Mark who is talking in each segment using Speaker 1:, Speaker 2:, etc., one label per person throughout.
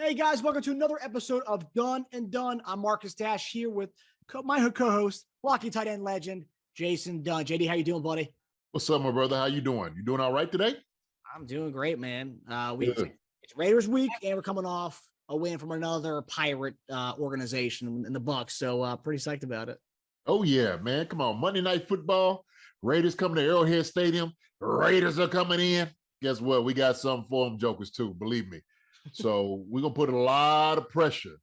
Speaker 1: Hey guys, welcome to another episode of Dunn and Dunn. I'm Marcus Dash here with my co-host, blocky tight end legend, Jason Dunn. JD, how you doing, buddy?
Speaker 2: What's up, my brother? How you doing? You doing all right today?
Speaker 1: I'm doing great, man. It's Raiders week, and we're coming off a win from another pirate organization in the Bucs, so pretty psyched about it.
Speaker 2: Oh yeah, man! Come on, Monday Night Football. Raiders coming to Arrowhead Stadium. Raiders are coming in. Guess what? We got something for them jokers too. Believe me. So we're gonna put a lot of pressure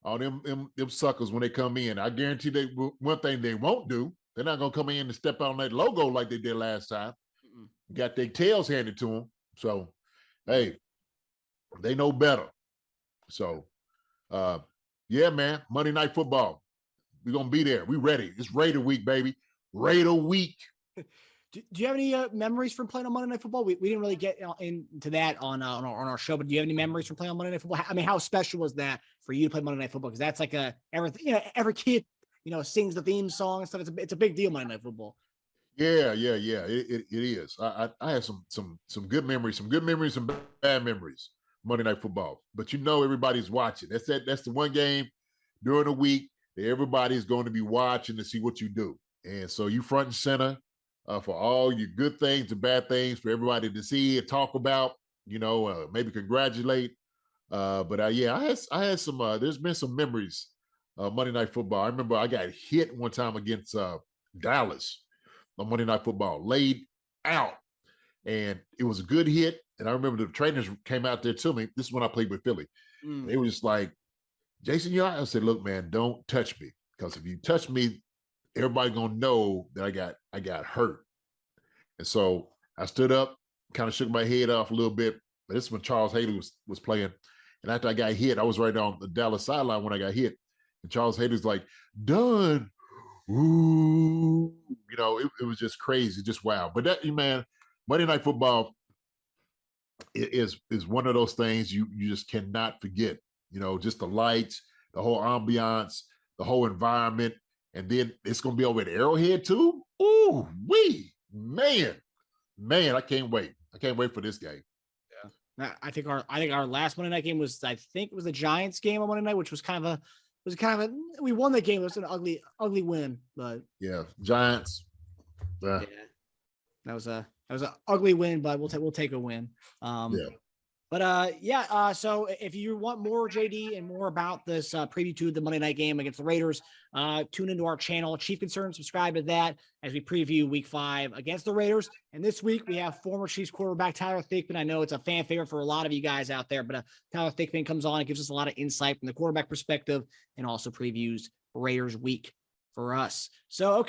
Speaker 2: on them suckers when they come in. I guarantee they one thing they won't do. They're not gonna come in and step out on that logo like they did last time. Got their tails handed to them. So, hey, they know better. So, yeah, man, Monday Night Football. We're going to be there. We ready. It's Raider week, baby. Raider week.
Speaker 1: Do you have any memories from playing on Monday Night Football? We didn't really get into that on our show, but do you have any memories from playing on Monday Night Football? I mean, how special was that for you to play Monday Night Football? Because that's like everything, every kid, sings the theme song and stuff. It's a big deal, Monday Night Football.
Speaker 2: Yeah. It is. I have some good memories, some bad memories. Monday Night Football, but everybody's watching. That's the one game during the week that everybody's going to be watching to see what you do, and so you front and center for all your good things and bad things for everybody to see and talk about. Maybe congratulate. But yeah, I had some. There's been some memories. Monday Night Football. I remember I got hit one time against Dallas on Monday Night Football, laid out, and it was a good hit. And I remember the trainers came out there to me. This is when I played with Philly. They were just like, Jason, I said, look, man, don't touch me. Because if you touch me, everybody gonna know that I got hurt. And so I stood up, kind of shook my head off a little bit. But this is when Charles Haley was playing. And after I got hit, I was right on the Dallas sideline when I got hit. And Charles Haley's like, Dunn. Ooh. It was just crazy, just wow. But that, man, Monday Night Football is one of those things you just cannot forget. Just the lights, the whole ambiance, the whole environment, and then it's gonna be over at Arrowhead too. Ooh, man, I can't wait. I can't wait for this game.
Speaker 1: Yeah, I think our last Monday night game was the Giants game on Monday night, which was kind of a we won that game. It was an ugly win, but
Speaker 2: yeah, Giants.
Speaker 1: Yeah, that was an ugly win, but we'll take a win. So if you want more, JD, and more about this preview to the Monday night game against the Raiders, tune into our channel, Chief Concern, subscribe to that as we preview week 5 against the Raiders. And this week we have former Chiefs quarterback Tyler Thigpen. I know it's a fan favorite for a lot of you guys out there, but Tyler Thigpen comes on and gives us a lot of insight from the quarterback perspective and also previews Raiders week for us. So,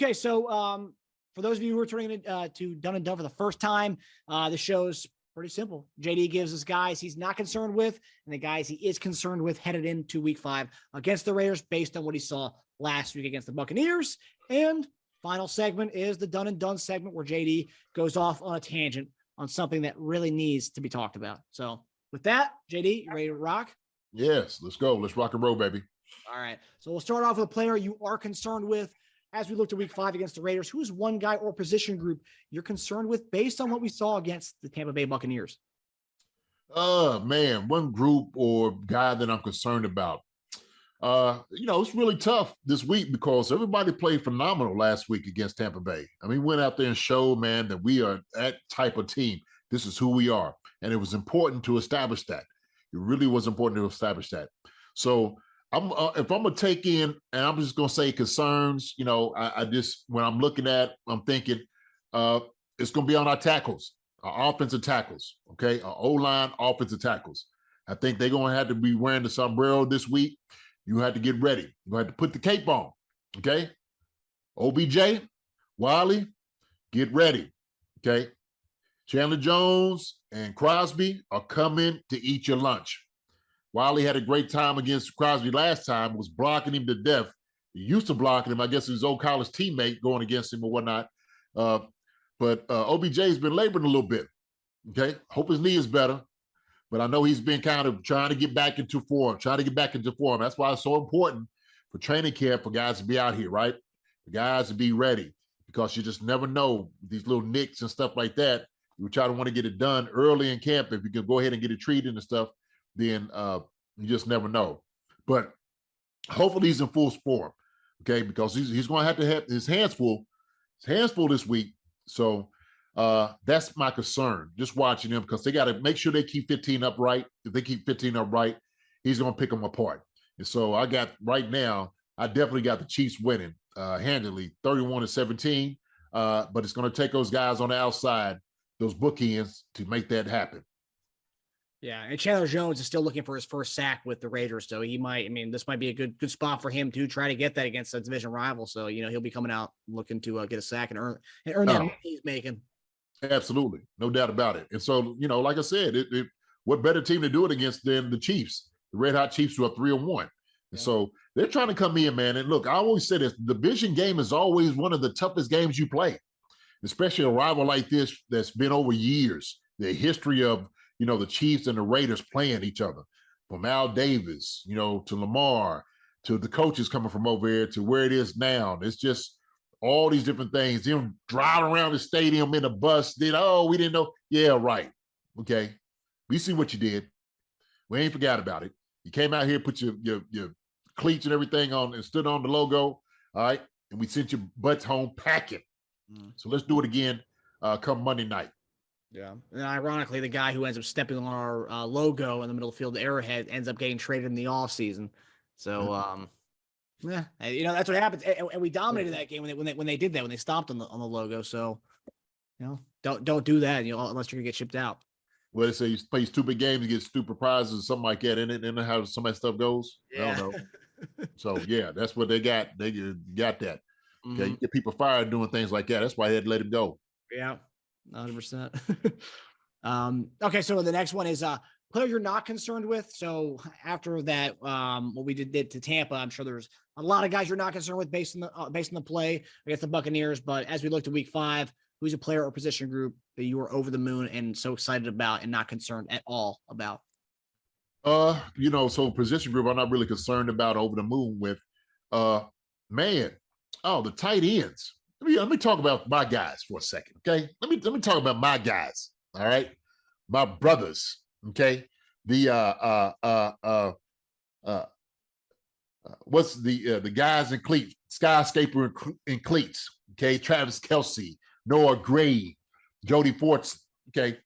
Speaker 1: for those of you who are turning in, to Dunn and Dunn for the first time, the show's pretty simple. JD gives us guys he's not concerned with and the guys he is concerned with headed into week 5 against the Raiders based on what he saw last week against the Buccaneers. And final segment is the Dunn and Dunn segment where JD goes off on a tangent on something that really needs to be talked about. So with that, JD, you ready to rock?
Speaker 2: Yes, let's go. Let's rock and roll, baby.
Speaker 1: All right. So we'll start off with a player you are concerned with as we look to week 5 against the Raiders. Who is one guy or position group you're concerned with based on what we saw against the Tampa Bay Buccaneers?
Speaker 2: Man, one group or guy that I'm concerned about. It's really tough this week because everybody played phenomenal last week against Tampa Bay. I mean, we went out there and showed, man, that we are that type of team. This is who we are. And it was important to establish that. It really was important to establish that. So if I'm gonna take in, and I'm just gonna say concerns, I just when I'm looking at, I'm thinking it's gonna be on our tackles, our offensive tackles, okay, our O-line offensive tackles. I think they're gonna have to be wearing the sombrero this week. You have to get ready. You have to put the cape on, okay. OBJ, Wiley, get ready, okay. Chandler Jones and Crosby are coming to eat your lunch. Wiley had a great time against Crosby last time, was blocking him to death. He used to blocking him. I guess his old college teammate going against him or whatnot. But OBJ's been laboring a little bit. Okay. Hope his knee is better. But I know he's been kind of trying to get back into form. That's why it's so important for training camp for guys to be out here, right? For guys to be ready, because you just never know these little nicks and stuff like that. You try to want to get it done early in camp. If you can go ahead and get it treated and stuff, then You just never know. But hopefully he's in full form, okay? Because he's going to have his hands full. His hands full this week. So that's my concern. Just watching him because they got to make sure they keep 15 upright. If they keep 15 upright, he's going to pick them apart. And so I definitely got the Chiefs winning handily, 31-17. But it's going to take those guys on the outside, those bookends, to make that happen.
Speaker 1: Yeah, and Chandler Jones is still looking for his first sack with the Raiders, so this might be a good spot for him to try to get that against a division rival. So, he'll be coming out looking to get a sack and earn that money he's making.
Speaker 2: Absolutely, no doubt about it. And so, like I said, what better team to do it against than the Chiefs? The Red Hot Chiefs, who are 3-1. And so they're trying to come in, man. And look, I always say this: the division game is always one of the toughest games you play, especially a rival like this that's been over years. The history of the Chiefs and the Raiders playing each other, from Al Davis, to Lamar, to the coaches coming from over here to where it is now. It's just all these different things. Them driving around the stadium in a bus. Then, we didn't know. Yeah, right. Okay. We see what you did. We ain't forgot about it. You came out here, put your cleats and everything on and stood on the logo. All right. And we sent your butts home packing. So let's do it again come Monday night.
Speaker 1: Yeah. And ironically, the guy who ends up stepping on our logo in the middle of the field, the Arrowhead, ends up getting traded in the offseason. So, that's what happens. And we dominated that game when they did that, when they stomped on the logo. So, don't do that, unless you're gonna get shipped out.
Speaker 2: Well, they say you play stupid games, you get stupid prizes or something like that. Isn't it how some of that stuff goes?
Speaker 1: Yeah.
Speaker 2: I don't know. So yeah, that's what they got. They got that. Okay, you get people fired doing things like that. That's why they had to let him go.
Speaker 1: Yeah, 100%. Okay, so the next one is player you're not concerned with. So after that, what we did to Tampa, I'm sure there's a lot of guys you're not concerned with based on the play against the Buccaneers. But as we look to Week 5, who's a player or position group that you are over the moon and so excited about and not concerned at all about?
Speaker 2: So position group I'm not really concerned about, over the moon with. The tight ends. Let me talk about my guys for a second, okay? Let me talk about my guys, all right? My brothers, okay? What's the guys in cleats, skyscraper in cleats, okay? Travis Kelce, Noah Gray, Jody Fortson, okay?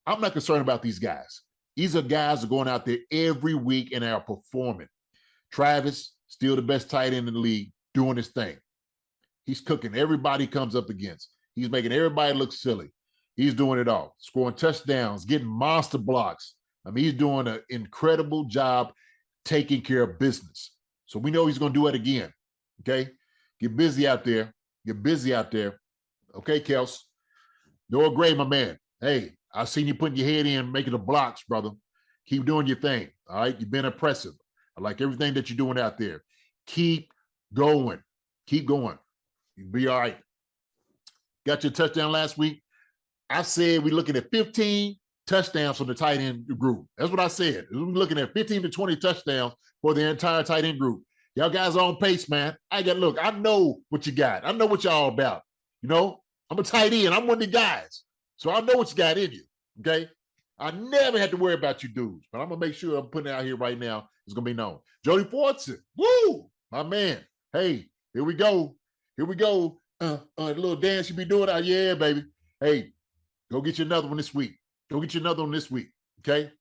Speaker 2: I'm not concerned about these guys. These are guys that are going out there every week and are performing. Travis, still the best tight end in the league, doing his thing. He's cooking everybody he comes up against. He's making everybody look silly. He's doing it all, scoring touchdowns, getting monster blocks. He's doing an incredible job taking care of business. So we know he's going to do it again, okay? Get busy out there. Okay, Kels? Noah Gray, my man. Hey, I've seen you putting your head in, making the blocks, brother. Keep doing your thing, all right? You've been impressive. I like everything that you're doing out there. Keep going. You'll be all right. Got your touchdown last week. I said we're looking at 15 touchdowns from the tight end group. That's what I said. We're looking at 15 to 20 touchdowns for the entire tight end group. Y'all guys are on pace, man. I know what you got. I know what y'all about. I'm a tight end. I'm one of the guys. So I know what you got in you, okay? I never had to worry about you dudes, but I'm going to make sure I'm putting it out here right now. It's going to be known. Jody Fortson, woo, my man. Hey, here we go. A little dance you be doing out. Yeah, baby. Hey, go get you another one this week. Okay?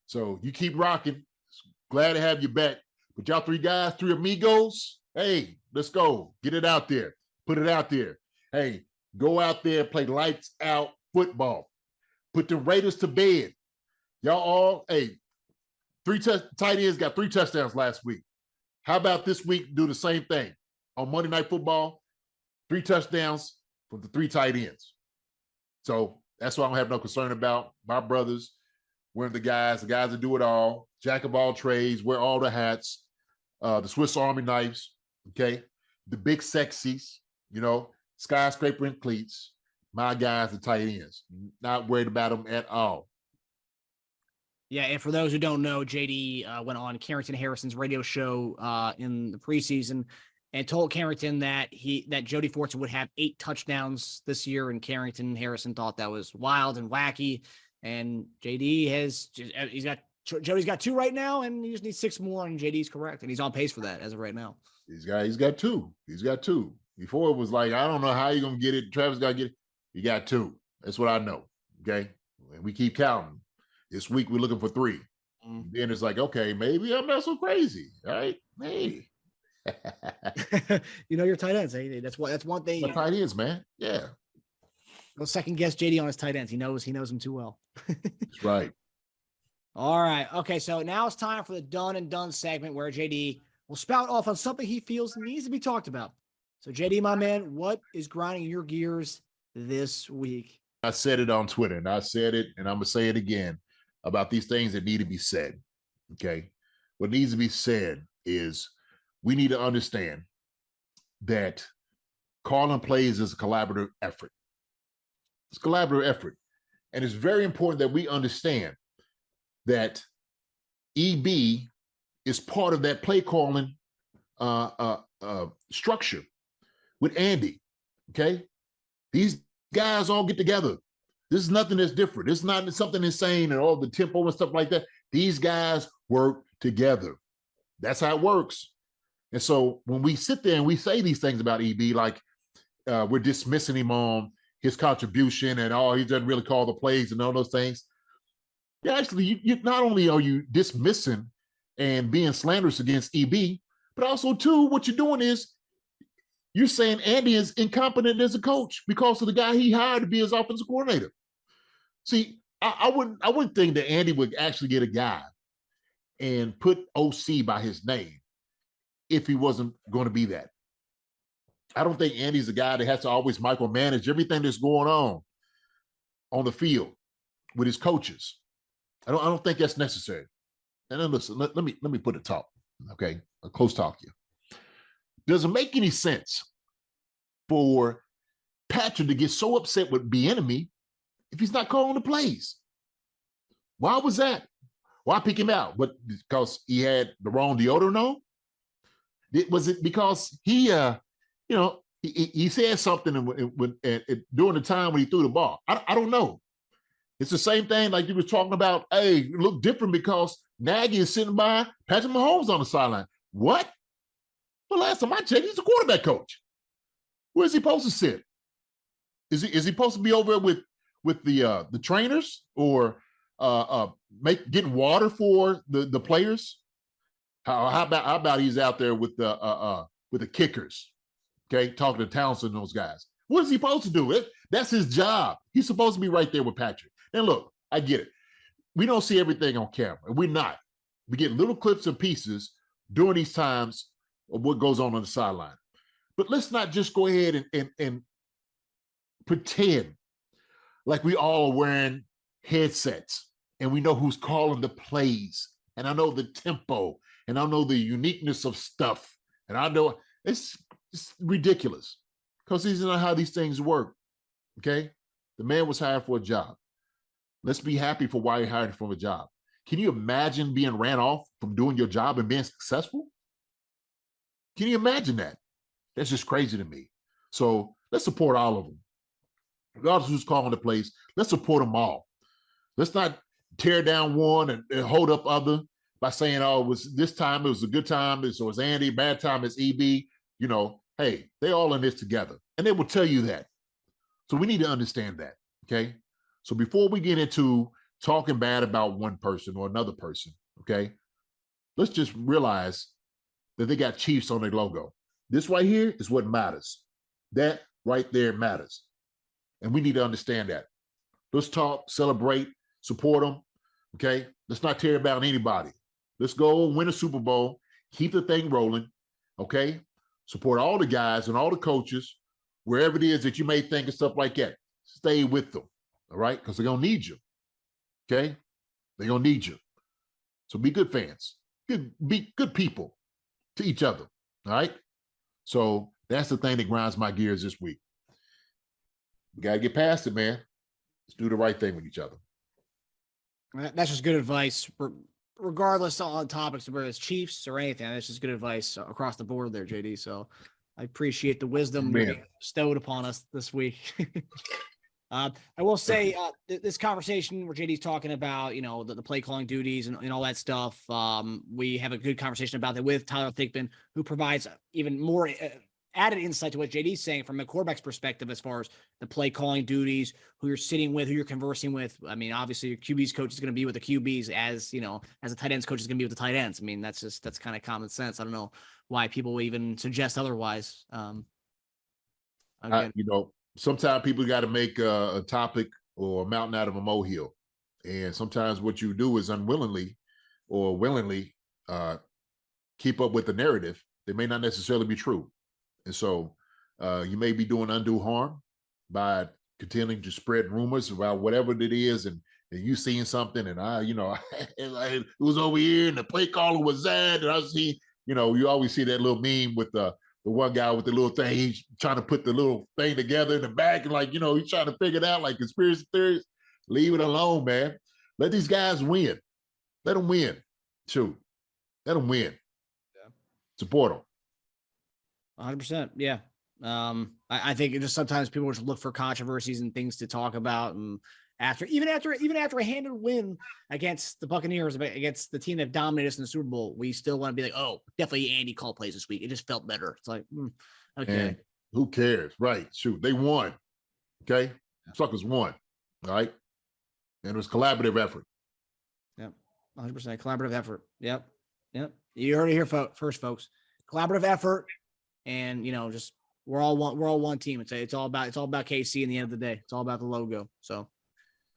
Speaker 2: So you keep rocking. Glad to have you back. But y'all three guys, three amigos, hey, let's go. Get it out there. Put it out there. Hey, go out there and play lights out football. Put the Raiders to bed. Y'all all, hey, tight ends got 3 touchdowns last week. How about this week do the same thing? On Monday Night Football, 3 touchdowns from the 3 tight ends. So that's what I don't have no concern about. My brothers, we're the guys that do it all, jack of all trades, wear all the hats, the Swiss Army knives, okay? The big sexies, skyscraper and cleats. My guys, the tight ends. Not worried about them at all.
Speaker 1: Yeah, and for those who don't know, JD went on Carrington Harrison's radio show in the preseason and told Carrington that Jody Fortson would have 8 touchdowns this year, and Carrington Harrison thought that was wild and wacky. And JD he's got Jody's got 2 right now, and he just needs 6 more, and JD's correct, and he's on pace for that as of right now.
Speaker 2: He's got 2. He's got 2. Before it was like, I don't know how you're gonna get it. Travis got to get it. He got 2. That's what I know. Okay. And we keep counting. This week we're looking for 3. Then it's like, okay, maybe I'm not so crazy. All right. Hey.
Speaker 1: You know your tight ends. Hey, that's one thing.
Speaker 2: My tight ends, man. Yeah.
Speaker 1: Don't second guess JD on his tight ends. He knows them too well.
Speaker 2: That's right.
Speaker 1: All right. Okay. So now it's time for the Done and Done segment where JD will spout off on something he feels needs to be talked about. So JD, my man, what is grinding your gears this week?
Speaker 2: I said it on Twitter, and I said it, and I'm going to say it again about these things that need to be said. Okay. What needs to be said is we need to understand that calling plays is a collaborative effort. It's a collaborative effort. And it's very important that we understand that EB is part of that play calling structure with Andy. Okay. These guys all get together. This is nothing that's different. It's not something insane and all the tempo and stuff like that. These guys work together. That's how it works. And so when we sit there and we say these things about EB, like we're dismissing him on his contribution and he doesn't really call the plays and all those things. Yeah, actually, you not only are you dismissing and being slanderous against EB, but also too, what you're doing is you're saying Andy is incompetent as a coach because of the guy he hired to be his offensive coordinator. See, I wouldn't think that Andy would actually get a guy and put OC by his name if he wasn't going to be that. I don't think Andy's a guy that has to always micromanage everything that's going on the field with his coaches. I don't think that's necessary. And then listen, let me put a talk, okay? A close talk here. Does it make any sense for Patrick to get so upset with Bieniemy if he's not calling the plays? Why was that? Why pick him out? But because he had the wrong deodorant on? Was it because he said something during the time when he threw the ball? I don't know. It's the same thing like you were talking about. Hey, it looked different because Nagy is sitting by Patrick Mahomes on the sideline. What? Well, last time I checked, he's a quarterback coach. Where's he supposed to sit? Is he supposed to be over with the trainers or getting water for the players? How about he's out there with the kickers? Okay, talking to Townsend and those guys. What is he supposed to do? That's his job. He's supposed to be right there with Patrick. And look, I get it. We don't see everything on camera. We're not. We get little clips and pieces during these times of what goes on the sideline. But let's not just go ahead and pretend like we all are wearing headsets and we know who's calling the plays. And I know the tempo and I know the uniqueness of stuff. And I know it's ridiculous because these are not how these things work. Okay? The man was hired for a job. Let's be happy for why he hired for a job. Can you imagine being ran off from doing your job and being successful? Can you imagine that? That's just crazy to me. So let's support all of them. Regardless of who's calling the plays, let's support them all. Let's not tear down one and hold up other by saying, oh, it was this time, it was a good time, so it's Andy, bad time, it's EB. Hey, they're all in this together. And they will tell you that. So we need to understand that, okay? So before we get into talking bad about one person or another person, okay, let's just realize that they got Chiefs on their logo. This right here is what matters. That right there matters. And we need to understand that. Let's talk, celebrate, support them, okay? Let's not tear down anybody. Let's go win a Super Bowl, keep the thing rolling, okay? Support all the guys and all the coaches, wherever it is that you may think of stuff like that. Stay with them, all right? Because they're going to need you, okay? They're going to need you. So be good fans. Be good people to each other, all right? So that's the thing that grinds my gears this week. We got to get past it, man. Let's do the right thing with each other.
Speaker 1: That's just good advice, regardless on topics, whether it's Chiefs or anything. That's just good advice across the board there, JD. So I appreciate the wisdom bestowed upon us this week. I will say this conversation where JD's talking about, the play calling duties and all that stuff. We have a good conversation about that with Tyler Thigpen, who provides even more added insight to what JD's saying from a quarterback's perspective, as far as the play calling duties, who you're sitting with, who you're conversing with. I mean, obviously your QB's coach is going to be with the QBs as a tight ends coach is going to be with the tight ends. I mean, that's kind of common sense. I don't know why people even suggest otherwise.
Speaker 2: Sometimes people got to make a topic or a mountain out of a molehill. And sometimes what you do is unwillingly or willingly keep up with the narrative that may not necessarily be true. And so you may be doing undue harm by continuing to spread rumors about whatever it is. And you seeing something and it was over here and the play caller was that. And I see, you always see that little meme with the one guy with the little thing, he's trying to put the little thing together in the back and he's trying to figure it out like conspiracy theories. Leave it alone, man. Let these guys win. Let them win. Shoot. Let them win. Yeah. Support them.
Speaker 1: 100%. Yeah. I think it just sometimes people just look for controversies and things to talk about. And after a handed win against the Buccaneers, against the team that dominated us in the Super Bowl, we still want to be like, oh, definitely Andy called plays this week. It just felt better. It's like, okay.
Speaker 2: And who cares? Right. Shoot. They won. Okay. Suckers won. All right. And it was collaborative effort.
Speaker 1: Yep. 100% collaborative effort. Yep. You heard it here first, folks. Collaborative effort. And, just we're all one team. It's all about KC in the end of the day. It's all about the logo. So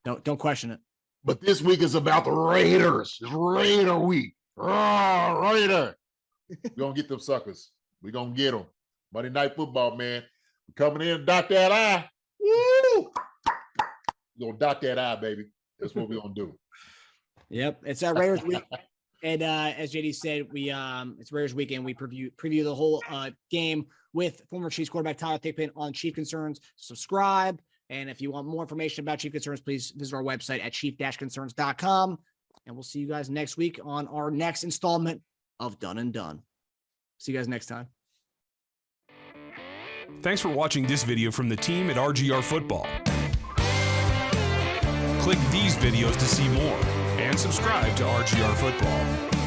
Speaker 1: don't question it.
Speaker 2: But this week is about the Raiders. It's Raider week. Raider. We're going to get them suckers. We're going to get them. Monday Night Football, man. We're coming in and dot that I. Woo! We're going to dot that I, baby. That's what we're going to do.
Speaker 1: Yep. It's our Raiders week. And as JD said, it's Raiders weekend. We preview the whole game with former Chiefs quarterback Tyler Thigpen on Chief Concerns. Subscribe. And if you want more information about Chief Concerns, please visit our website at chief-concerns.com. And we'll see you guys next week on our next installment of Dunn and Dunn. See you guys next time.
Speaker 3: Thanks for watching this video from the team at RGR Football. Click these videos to see more and subscribe to RGR Football.